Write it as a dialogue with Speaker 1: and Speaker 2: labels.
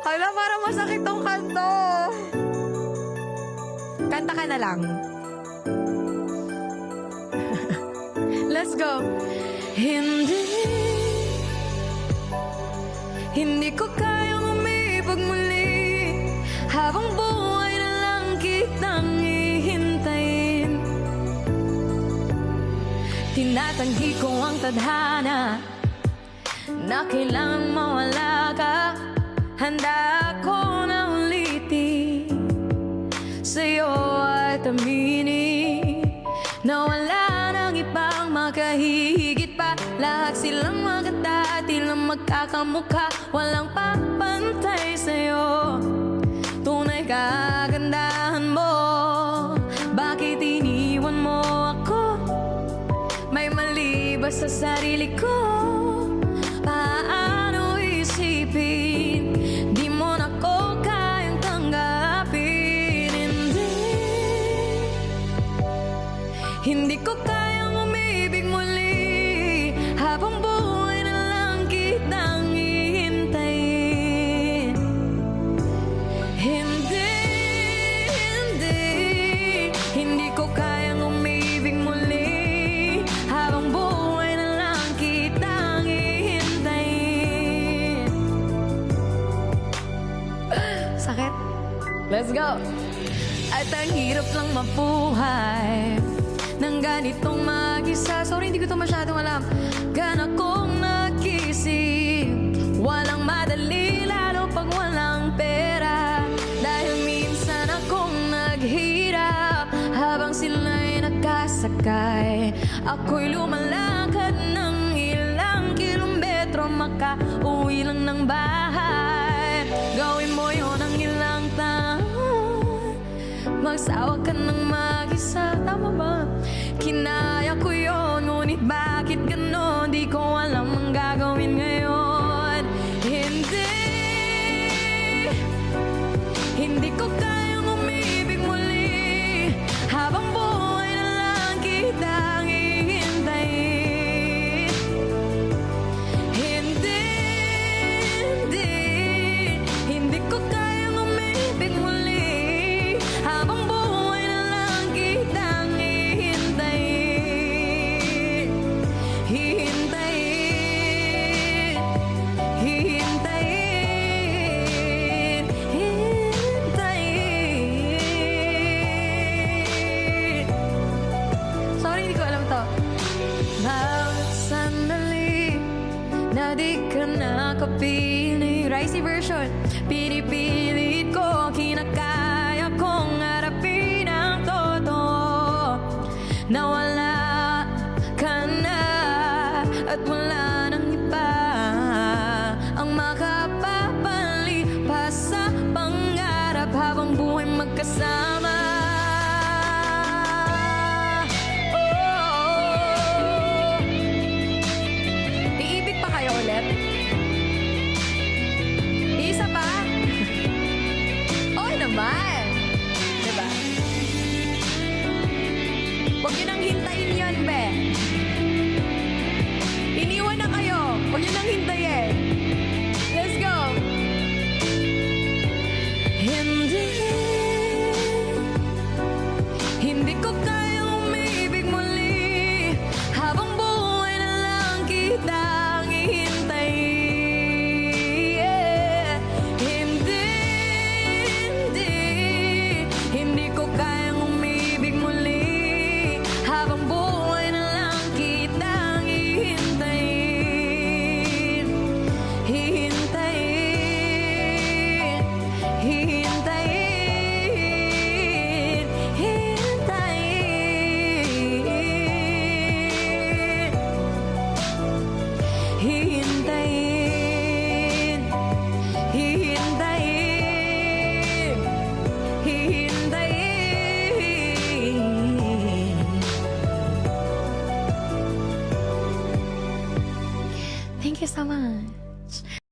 Speaker 1: Hala, parang masakit tong kanto. Kanta ka na lang. Let's go. Hindi ko kayang umibig muli, habang buhay na lang kitang hihintayin. Tinatanggi ko ang tadhana na kailangang mawala ka. Handa ako na ulitin sa'yo at aminin na wala nang ibang makahihigit pa. Lahat silang maganda at ilang magkakamukha, walang papantay sa'yo. Tunay kagandahan mo, bakit iniwan mo ako? May mali ba sa sarili ko? Paano isipin? Di mo na ko kayang tanggapin. Hindi ko kayang umibig muli, habang buhay na lang kitang hihintayin. Hindi ko kayang umibig muli, habang buhay na lang kitang hihintayin. Sakit? Let's go! At ang hirap lang mabuhay nang ganitong mag-isa. Sorry, hindi ko ito masyadong alam. Gana kong nag-isip, walang madali, lalo pag walang pera. Dahil minsan akong naghirap habang sila'y nakasakay. Ako'y lumalakad ng ilang kilometro, makauwi lang ng bahay. Gawin mo yun ang ilang taon, magsawa ka ng mag-isa. Tama ba? Kinaya ko yun, ngunit bakit ganon? Di ko alam ang gagawin ngayon. Hindi ko kayang umibig muli, habang buhay na lang kitang hihintayin. Hindi ko kayang umibig muli, habang buhay na lang kitang hihintayin. Sorry, hindi ko alam to. Bawat sandali na di ka nakapili, Ricey version. Pinipilit ko, kinakaya kong harapin ang totoo, na wala ka na at wala nang iba ang makapapalipas sa pangarap habang buhay magkasama. Iibig pa kayo ulit? Isa pa? Oo naman, diba? Huwag nyo nang hintayin yun, be. Iniwan na kayo, huwag nyo nang hintayin. Let's go. Hindi ko kayang umibig muli, habang buhay na lang kitang hihintayin. Hindi ko kayang umibig muli, habang buhay na lang kitang hihintayin. Thank you so much.